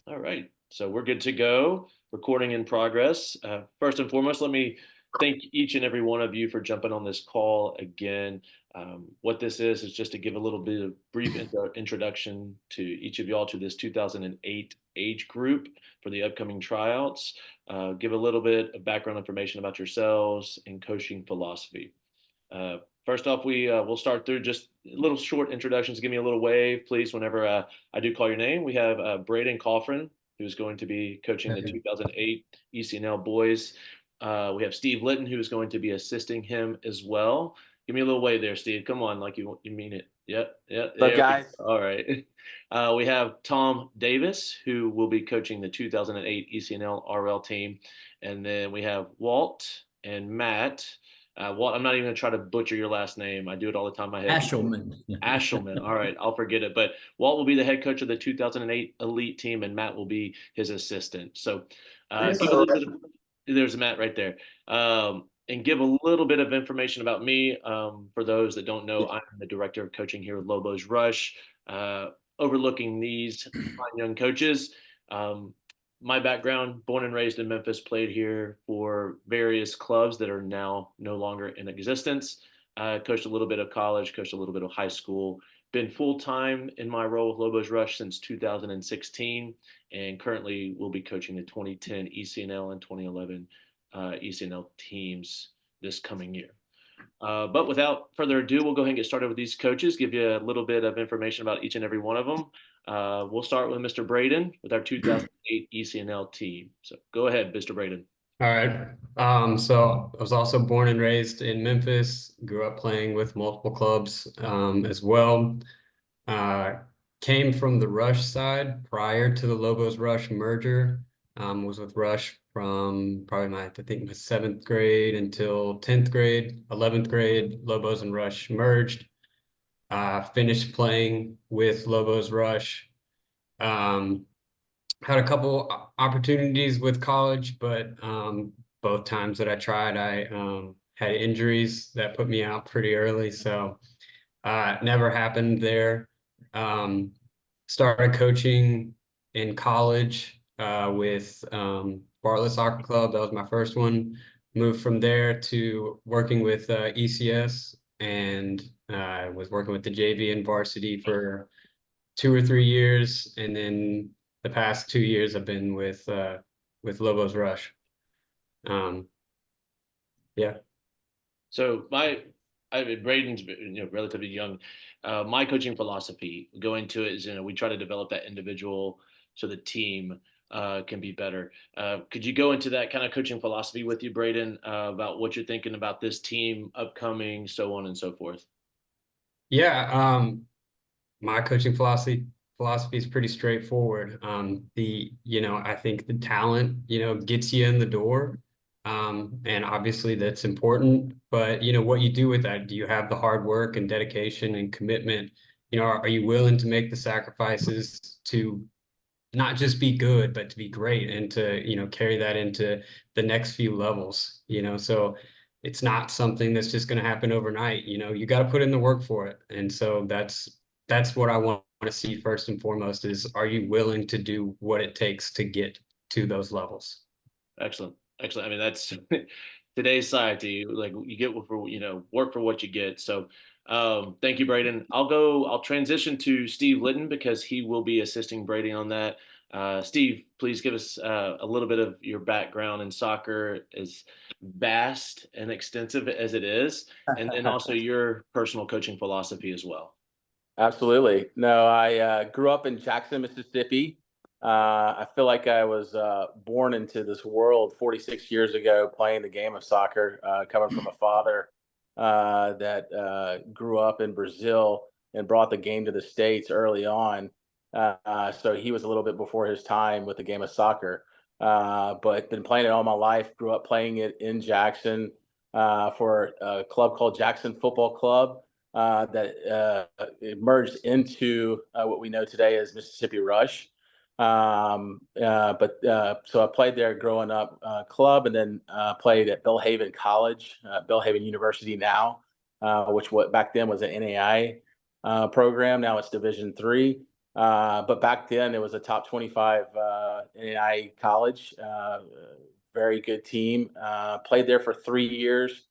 All right. So we're good to go. Recording in progress. First and foremost, let me thank each and every one of you for jumping on this call again. What this is just to give a little bit of brief introduction to each of y'all to this 2008 age group for the upcoming tryouts. Give a little bit of background information about yourselves and coaching philosophy. First off, we'll start through just little short introductions. Give me a little wave, please, whenever I do call your name. We have Braden Caughron, who's going to be coaching the 2008 ECNL boys. We have Steve Lytton, who is going to be assisting him as well. Give me a little wave there, Steve. Come on, like you mean it. Yep, yep. What's up, There we guys? go. All right. We have Tom Davis, who will be coaching the 2008 ECNL RL team, and then we have Walt and Matt. Walt, I'm not even going to try to butcher your last name. I do it all the time in my head. Aeschliman. Aeschliman. All right, I'll forget it. But Walt will be the head coach of the 2008 elite team, and Matt will be his assistant. So, give a little bit of, there's Matt right there. And give a little bit of information about me. For those that don't know, I'm the director of coaching here at Lobos Rush, overlooking these fine young coaches. My background, born and raised in Memphis, played here for various clubs that are now no longer in existence. Coached a little bit of college, coached a little bit of high school. Been full time in my role with Lobos Rush since 2016, and currently will be coaching the 2010 ECNL and 2011 ECNL teams this coming year. But without further ado, we'll go ahead and get started with these coaches, give you a little bit of information about each and every one of them. We'll start with Mr. Braden with our 2008 ECNL team. So go ahead, Mr. Braden. All right. So I was also born and raised in Memphis, grew up playing with multiple clubs as well. Came from the Rush side prior to the Lobos Rush merger. Was with Rush from probably my 7th grade until 10th grade, 11th grade. Lobos and Rush merged. Finished playing with Lobos Rush. Had a couple opportunities with college, but both times that I tried, I had injuries that put me out pretty early. So never happened there. Started coaching in college with Bartlett Soccer Club. That was my first one. Moved from there to working with ECS, and was working with the JV and varsity for 2 or 3 years, and then the past 2 years I've been with Lobos Rush. Yeah. So Braden's relatively young. My coaching philosophy going to it is we try to develop that individual so the team can be better. Could you go into that kind of coaching philosophy with you, Braden, about what you're thinking about this team upcoming, so on and so forth? Yeah. My coaching philosophy is pretty straightforward. I think the talent, gets you in the door. And obviously that's important, but what you do with that, do you have the hard work and dedication and commitment? Are you willing to make the sacrifices to not just be good, but to be great and to, carry that into the next few levels, so it's not something that's just going to happen overnight. You got to put in the work for it. And so that's what I want to see first and foremost is, are you willing to do what it takes to get to those levels? Excellent. Excellent. I mean, that's today's society. Like you get work for what you get. So thank you, Braden. I'll transition to Steve Lytton because he will be assisting Braden on that. Steve, please give us a little bit of your background in soccer, as vast and extensive as it is, and then also your personal coaching philosophy as well. Absolutely. No, I grew up in Jackson, Mississippi. I feel like I was born into this world 46 years ago, playing the game of soccer, coming from a father that grew up in Brazil and brought the game to the States early on. So he was a little bit before his time with the game of soccer, but been playing it all my life. Grew up playing it in Jackson for a club called Jackson Football Club that merged into what we know today as Mississippi Rush. So I played there growing up, club, and then played at Belhaven College, Belhaven University now, which back then was an NAI program. Now it's Division III. But back then it was a top 25 NAIA college, very good team. Played there for 3 years,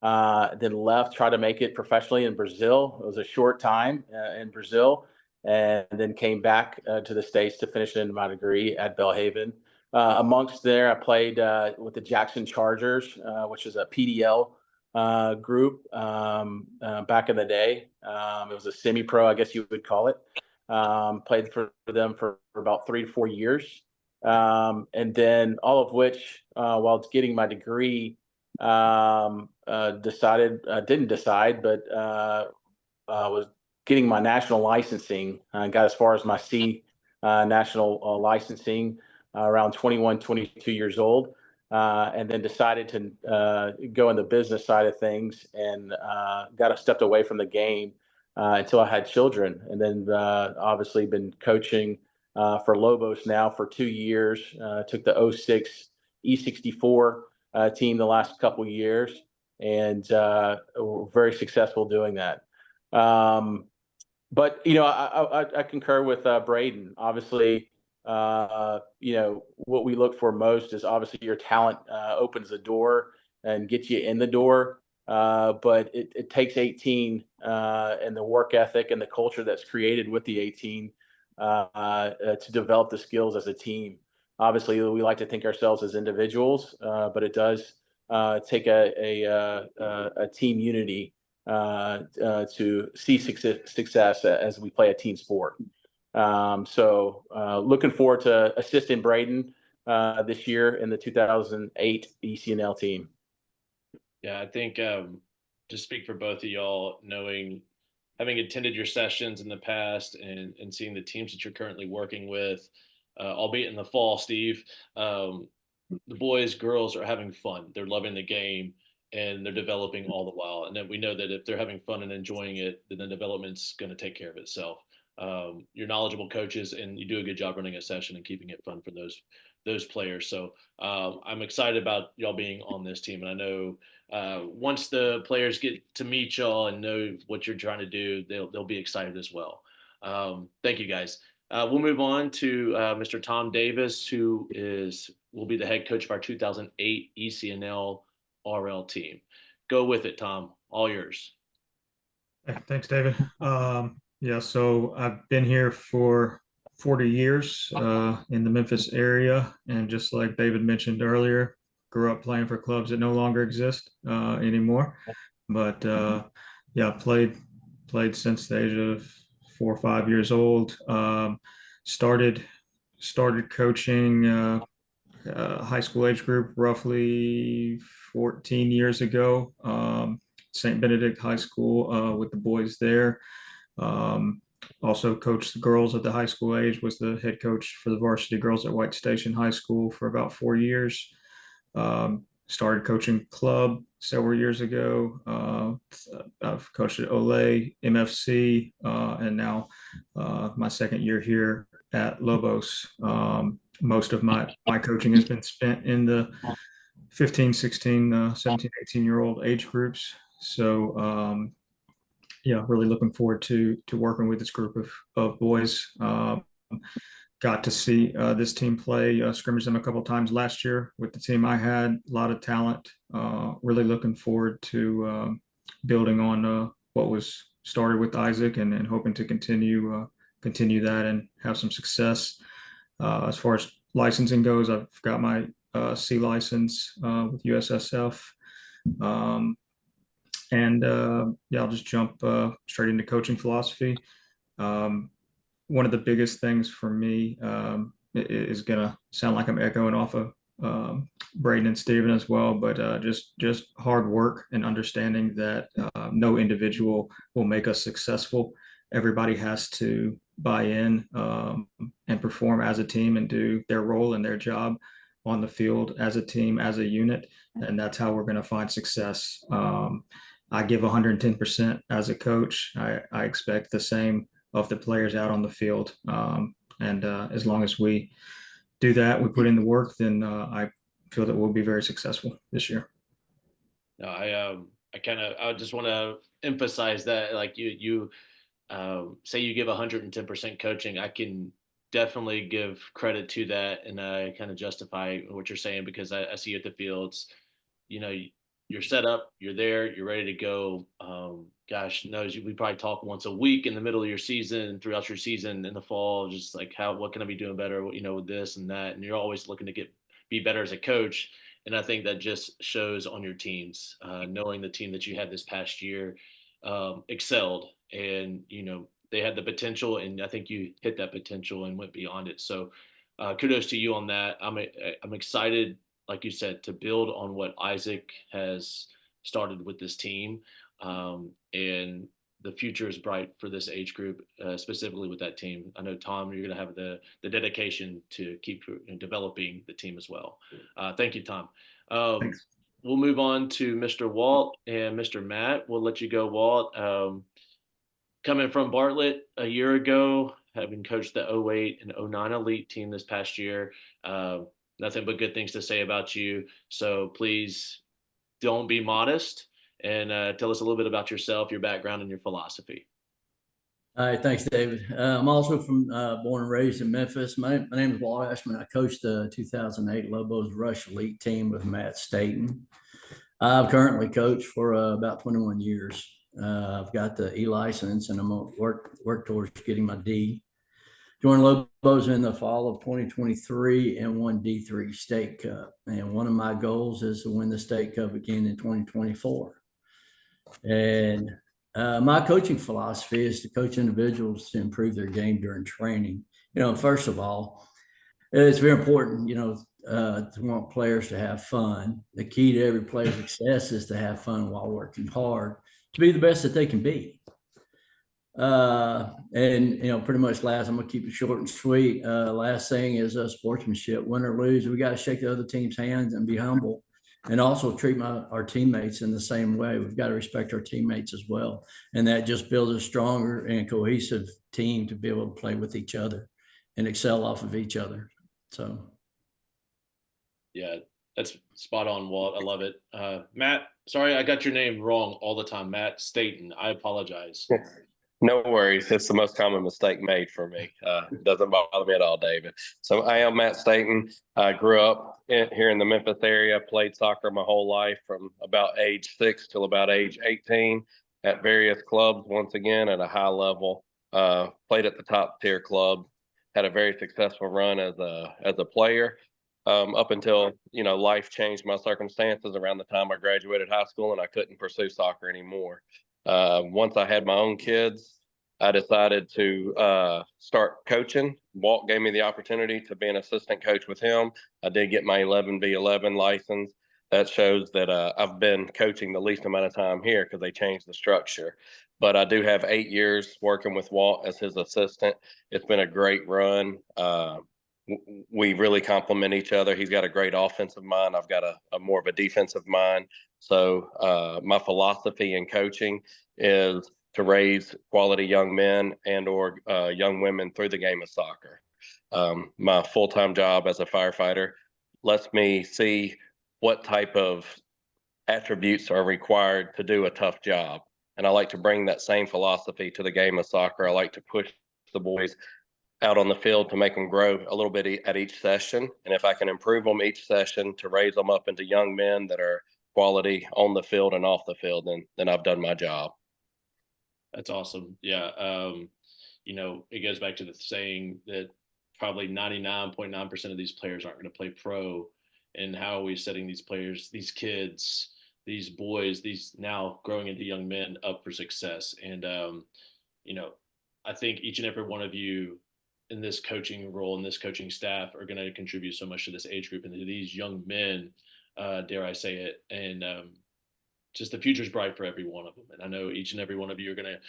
then left, tried to make it professionally in Brazil. It was a short time in Brazil, and then came back to the States to finish in my degree at Belhaven. Amongst there, I played with the Jackson Chargers, which is a PDL group back in the day. It was a semi-pro, I guess you would call it. Played for them for about 3 to 4 years. And then all of which, while getting my degree, didn't decide, but was getting my national licensing. Got as far as my C national licensing around 21, 22 years old. And then decided to go in the business side of things, and got stepped away from the game until I had children. And then obviously been coaching for Lobos now for 2 years. Took the '06 E64 team the last couple years, and we're very successful doing that. But I concur with Braden. Obviously, what we look for most is obviously your talent opens the door and gets you in the door. But it takes 18 and the work ethic and the culture that's created with the 18 to develop the skills as a team. Obviously, we like to think ourselves as individuals, but it does take a team unity to see success as we play a team sport. So looking forward to assisting Braden this year in the 2008 ECNL team. Yeah, I think to speak for both of y'all, having attended your sessions in the past and seeing the teams that you're currently working with, albeit in the fall, Steve, the boys, girls are having fun. They're loving the game, and they're developing all the while. And then we know that if they're having fun and enjoying it, then the development's going to take care of itself. You're knowledgeable coaches, and you do a good job running a session and keeping it fun for those players. So I'm excited about y'all being on this team. And I know once the players get to meet y'all and know what you're trying to do, they'll be excited as well. Thank you, guys. We'll move on to Mr. Tom Davis, who will be the head coach of our 2008 ECNL RL team. Go with it, Tom. All yours. Hey, thanks, David. Yeah, so I've been here for 40 years in the Memphis area, and just like David mentioned earlier, grew up playing for clubs that no longer exist anymore. But yeah, played since the age of 4 or 5 years old. Started coaching high school age group roughly 14 years ago. St. Benedict High School with the boys there. Also coached the girls at the high school age, was the head coach for the varsity girls at White Station High School for about 4 years. Started coaching club several years ago. I've coached at Olay, MFC, and now my second year here at Lobos. Most of my coaching has been spent in the 15, 16, 17, 18-year-old age groups. So yeah, really looking forward to working with this group of boys. Got to see this team play, scrimmage them a couple of times last year with the team I had. A lot of talent. Really looking forward to building on what was started with Isaac, and hoping to continue that and have some success. As far as licensing goes, I've got my C license with USSF. And yeah, I'll just jump straight into coaching philosophy. One of the biggest things for me is going to sound like I'm echoing off of Braden and Steven as well, but just hard work and understanding that no individual will make us successful. Everybody has to buy in and perform as a team and do their role and their job on the field as a team, as a unit, and that's how we're going to find success. I give 110% as a coach. I expect the same of the players out on the field. And as long as we do that, we put in the work, then I feel that we'll be very successful this year. No, I just want to emphasize that, like you say you give 110% coaching, I can definitely give credit to that and kind of justify what you're saying because I see at the fields, you know, you're set up, you're there, you're ready to go. Gosh knows we probably talk once a week in the middle of your season, throughout your season in the fall, just like what can I be doing better, with this and that, and you're always looking to be better as a coach. And I think that just shows on your teams, knowing the team that you had this past year excelled, and they had the potential, and I think you hit that potential and went beyond it. So kudos to you on that. I'm excited, like you said, to build on what Isaac has started with this team, and the future is bright for this age group, specifically with that team. I know, Tom, you're going to have the dedication to keep developing the team as well. Thank you, Tom. Thanks. We'll move on to Mr. Walt and Mr. Matt. We'll let you go, Walt. Coming from Bartlett a year ago, having coached the 08 and 09 elite team this past year, nothing but good things to say about you. So please don't be modest, and tell us a little bit about yourself, your background, and your philosophy. All right, thanks, David. I'm also from born and raised in Memphis. My name is Walt Aeschliman. I coached the 2008 Lobos RUSH elite team with Matt Staten. I've currently coached for about 21 years. I've got the E license, and I'm gonna work towards getting my D. Joined Lobos in the fall of 2023 and won D3 State Cup. And one of my goals is to win the State Cup again in 2024. And my coaching philosophy is to coach individuals to improve their game during training. First of all, it's very important, to want players to have fun. The key to every player's success is to have fun while working hard to be the best that they can be. Pretty much I'm gonna keep it short and sweet. Last thing is sportsmanship. Win or lose, we got to shake the other team's hands and be humble, and also treat our teammates in the same way. We've got to respect our teammates as well, and that just builds a stronger and cohesive team to be able to play with each other and excel off of each other. So, yeah, that's spot on, Walt. I love it. Matt, sorry, I got your name wrong all the time. Matt Staten. I apologize. No worries. It's the most common mistake made for me. Doesn't bother me at all, David. So I am Matt Staten. I grew up here in the Memphis area, played soccer my whole life from about age 6 till about age 18 at various clubs, once again at a high level. Played at the top tier club, had a very successful run as a player. Up until, life changed my circumstances around the time I graduated high school and I couldn't pursue soccer anymore. Once I had my own kids, I decided to start coaching. Walt gave me the opportunity to be an assistant coach with him. I did get my 11v11 license. That shows that I've been coaching the least amount of time here because they changed the structure. But I do have 8 years working with Walt as his assistant. It's been a great run. We really complement each other. He's got a great offensive mind. I've got a more of a defensive mind. So my philosophy in coaching is to raise quality young men and or young women through the game of soccer. My full-time job as a firefighter lets me see what type of attributes are required to do a tough job. And I like to bring that same philosophy to the game of soccer. I like to push the boys out on the field to make them grow a little bit at each session. And if I can improve them each session to raise them up into young men that are quality on the field and off the field, then I've done my job. That's awesome. Yeah. It goes back to the saying that probably 99.9% of these players aren't going to play pro. And how are we setting these players, these kids, these boys, these now growing into young men up for success? And, I think each and every one of you in this coaching role and this coaching staff are going to contribute so much to this age group and to these young men, dare I say it. And just the future's bright for every one of them. And I know each and every one of you are going to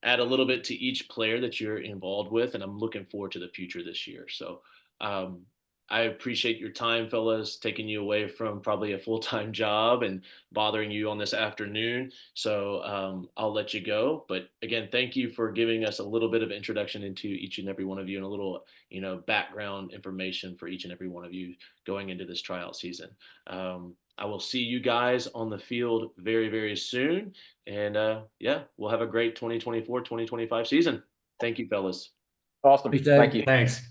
add a little bit to each player that you're involved with. And I'm looking forward to the future this year. So I appreciate your time, fellas, taking you away from probably a full-time job and bothering you on this afternoon. So I'll let you go. But again, thank you for giving us a little bit of introduction into each and every one of you and a little, background information for each and every one of you going into this tryout season. I will see you guys on the field very, very soon. And yeah, we'll have a great 2024-2025 season. Thank you, fellas. Awesome. Thanks, Dave. Thank you. Thanks.